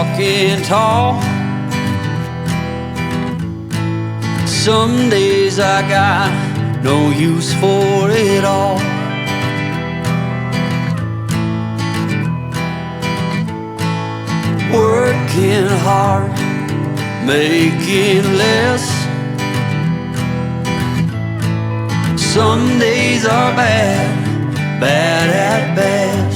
walking tall. Some days I got no use for it all. Working hard, making less. Some days are bad, bad at best.